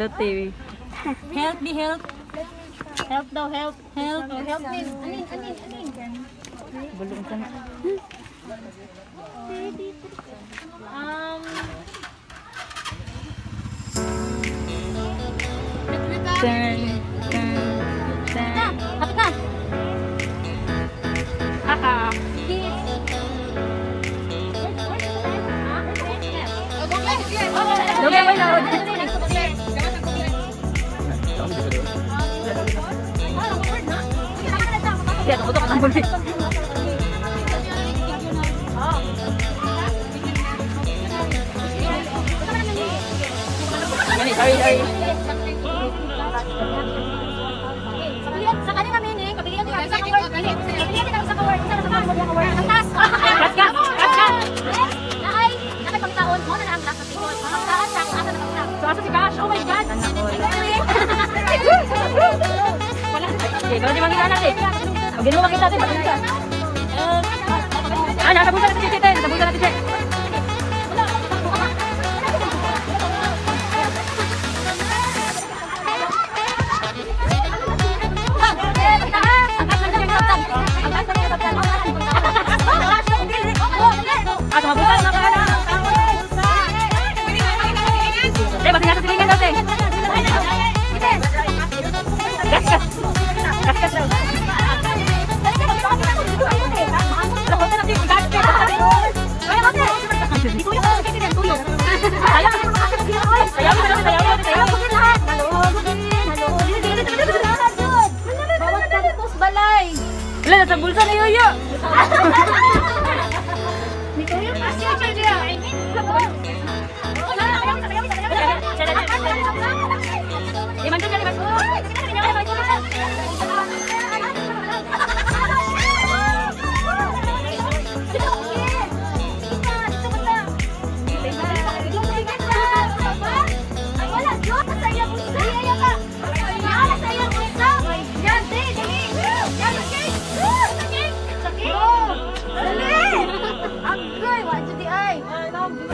Dati. Help me, help. Help daw, help. Help. Help me. Anin. Bulong ka na. Turn. Hapit na. Haha. Lugay mo na. Kaya nabuto ka ng bulit. Sorry. Sa kanila meaning, kabilihan niya sa kaward. Kabilihan niya sa kaward. Isa na sa kaward. Ang taas. Nakipagtaon mo na lang ang last na tingod. Ang taas siya, ang asa na pagtaon. So, asa si Cash? Oh my God! Okay, kalau di makita natin. Okay, mo makita natin. Makita. Nakabusa natin si Titen. Nakabusa natin siya. Mabuta na ka na. Masih nasa silingan daw, Teng. Gas daw. Wala, nasa bulsa ni Yoyo.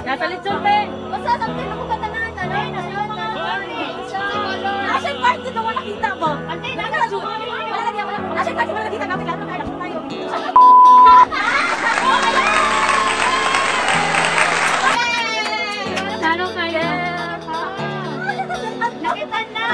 Nasa lechon, pe. Basta sabihin mo ka tanan, Asan party na wala kita mo? Ante, nasa Asan party wala kita namin lahat ng anak tayo. Talo kayo. Nakita na.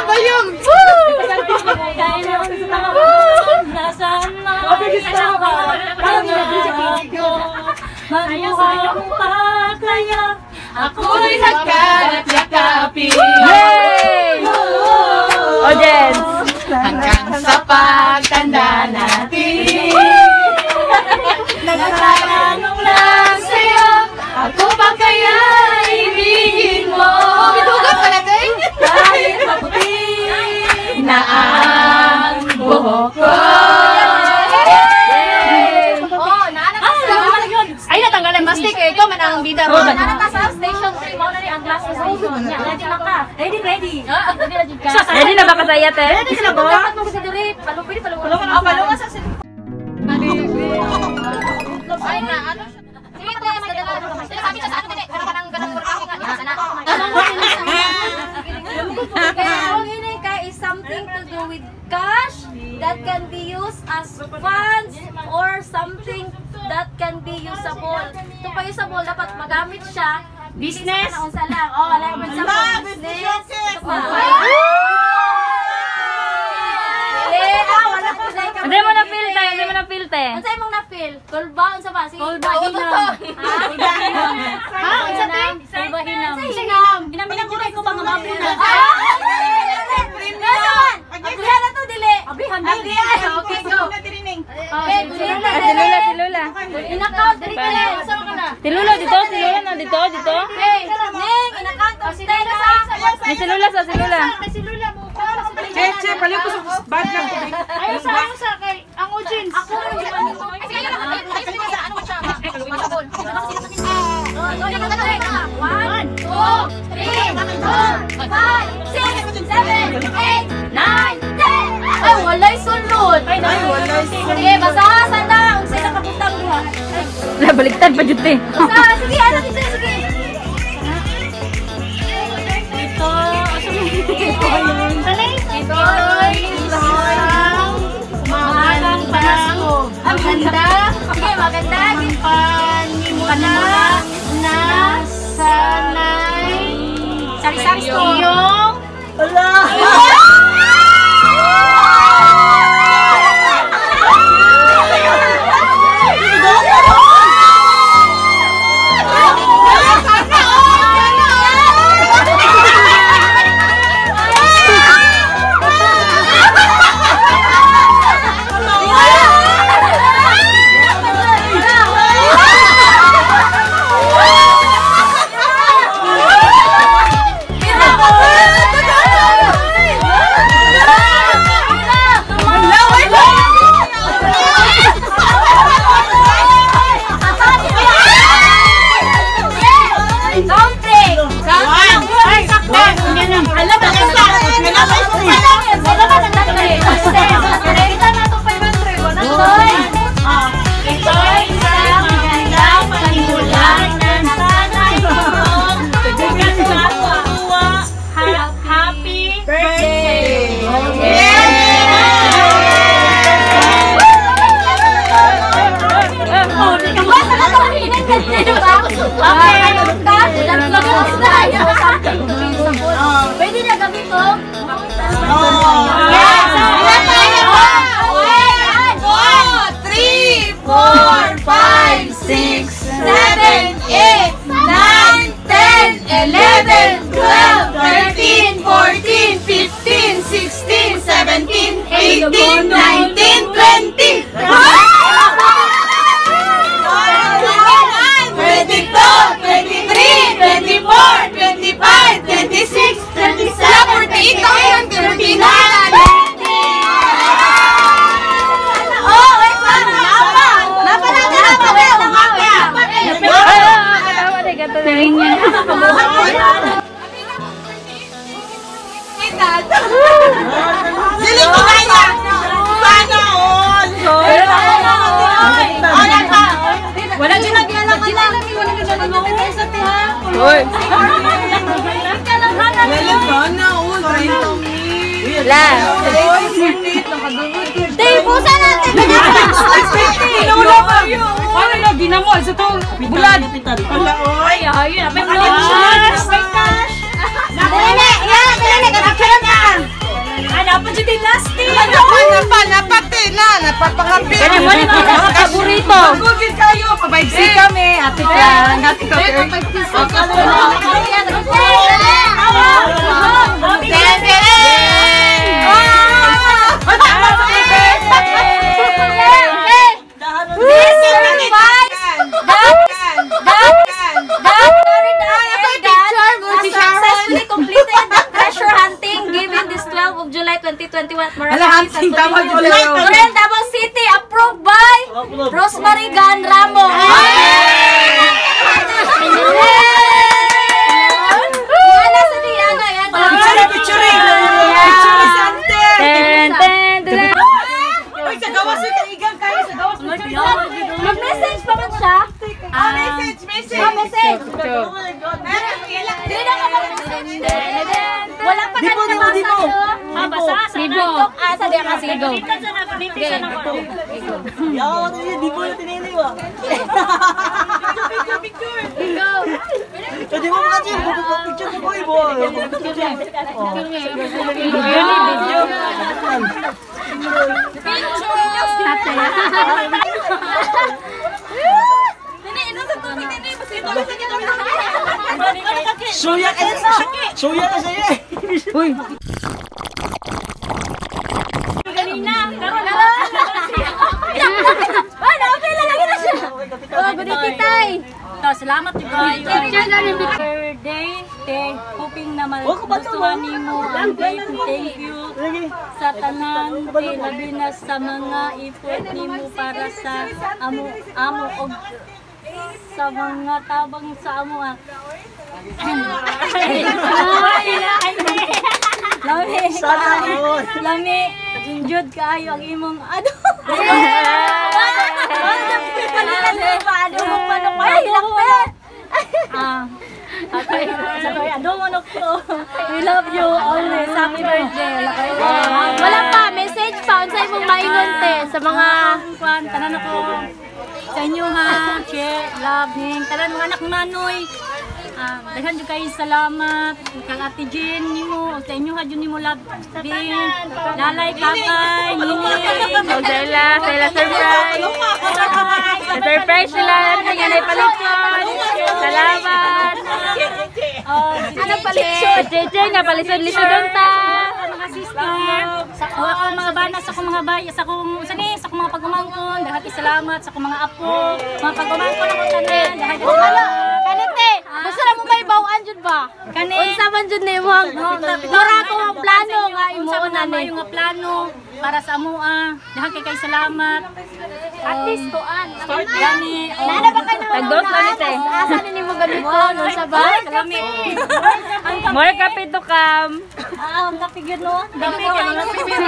Bayong! Nasaan na? Maluhang pa kaya ako'y nagkalat-yakapin. Yay! Audience! Hanggang sa pagtanda natin, nagtatanong lang sa'yo, ako ba kaya ibigin mo? Bidugat pala kayo! Kahit maputi na ang buhok ko. Ay, natanggalan mastik eh. Ikaw man ang bida mo. Nanata sa station 3 mo na rin ang glass na station niya. Ready na ka. Ready. Ready na ba ka saya, te? Ready na ba? Dapat mo kasi diri. Palungan sa sila. Ay na, ano siya? Sige, ito yung madala. Sinasabi siya sa ano din eh. Pero parang ganang muraki nga. Sana. Kaya ang ini ka is something to do with cash that can be used as funds or something that can be usable. Ito pa usable, dapat magamit siya. Business? Naunsa lang. Oh, like business. Ito pa. Wala Hindi mo na feel tayo, hindi mo na feel te. Ano sa'yo mong na-feel? Tulba, unsa ba? Tulba, hinam. Ha? Unsa te? Tulba, hinam. Hinam. Hinaminaguray ko mga mablo na. Abihan na to, dili. Abihan Okay, go. Okay, Si Lula. In-account, dili ka lang. Saan ka na? Si Lula dito. Okay, Ning, in-account of stay sa. May si Lula sa si Lula. Che, pali ko sa bad lang ko. Ayaw sa kay ang audience. Ako rin di ba nito? Ay, sige, ano mo siya? Masabol. One, two, three, four, five, six, seven, eight, nine, 10. Ay, walay sulod. Ay, walay sulod. Sige, basahasan na. Kung sa'yo nakaputang diha. Wala, baliktad pa dito eh. Basahan, sige, ano dito, sige. Ito isang mahalang Pasko. Ang ganda. Sige, maganda. Panimula na sanay. Sari-sari store. Iyong pwede na gabi ko? Yes! 1, 2, 3, 4, 5, 6, 7, 8, 9, 10, 11, 12, 13, 14, 15, 16, 17, 18, 19, 20. 22, 23, 24, 25, 26, 27, 28, 29. Oh, wait lang. Napa. Dili ko kaya. Sana all. Wala din nag-ialaman lang. Wala din nag-ialaman sa tiha. Hoy. Sana all. La. Tibusan natin. Lula pa yun. Paano na ginamo? Isa to, bulad. Wala, oy. Ayun, may cash. Dali, kapicturean ka. Ay, dapat dito yung last day. Napapangapit. Kaya mo rin mga paborito. Magugid kayo, pabaigsi kami. Ate ka, ate ka. July 2021. Ala, hunting, tawag ko lang. Coral Davao City, approved by Rosemary Gan Ramo. Wala sa Diana, yan. Picture. Uy, sa gawas yung kaigang kayo. Sa gawas mo. Mag-message pa man siya. Message. Message. Hindi na ka wala pa ka naman sa Basa, Sigo. Asa diya ka sigo. Yaw, di po na tinili mo. Go. Di mo makati, picture ko ibo. Suya ka sa'yo eh. Uy. Salamat di kayo. Birthday, hoping na magustuhan nimo. Thank you sa tanan, labi na sa mga effort nimo para sa amo o sa mga tabang sa amo. Lami, jud kaayo ang imong we love you always. Happy birthday. Wala pa, message pa. Unsay mong maingon te sa mga tanan ako sa inyo ha. Share, love, ning tanan mga anak manoy. Daghan jud kayo salamat kang Ate Jean nimo sa inyo ha jud nimo love ding lalay kakay nini Sila surprise. Surprise sila tingin ay palitsyon. Salamat. ano palitson? Jeje nga palisod-lisodon ta. Mga sister sa ako mga bana sa akong mga bay sa akong sa akong mga pagumangkon daghan kay salamat sa akong mga apo mga pagumangkon ako tanan daghan kay salamat. Kanite, gusto na mo may bawaan jud ba? Kani Unsa man jud nimo? Mura ko ang plano nga imo na ni. yung plano para sa amoa daghan kay salamat. At least tuan. Gani Nana ba kayo naman? Tagdos na ni te. Asa ni nimo ganito? Unsa ba? Kalami. More kape to come. Ang kapigyan no. Dami ka mga kapigyan.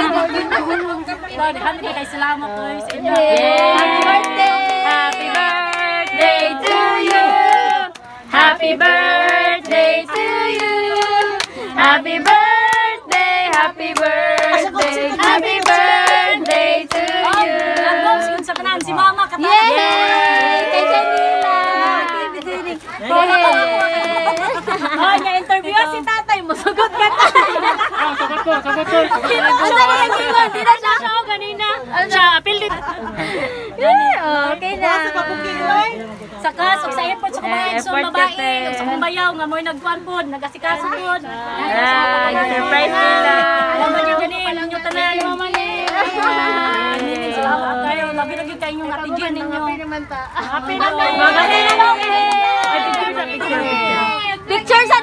Daghan kay salamat oy sa inyo. Happy birthday! Happy birthday to you. Happy birthday to you. Happy birthday, happy birthday, happy birthday to you. Ang sa kanan si mama kata. Yay! Kay Janila! Oh, nya interview si tatay mo sugot ka ta. Unsa ni naging di na siya Siya ganina. Siya apil dit. okay na. Sa kaso sa effort sa mga Eh, igsoon effort babae, kasi. sa mga bayaw nga mo'y nagkuhan pod, nagasikaso pod. Surprise nila. Alam mo niyo gani, ninyo tanan mama ni. Salamat kayo, labi-labi kayo yung Ate Jean ninyo. Happy na po. Picture sa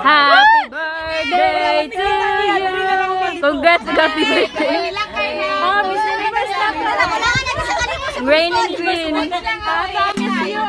Happy birthday to you. Congrats, happy birthday. Rain and green. Miss you.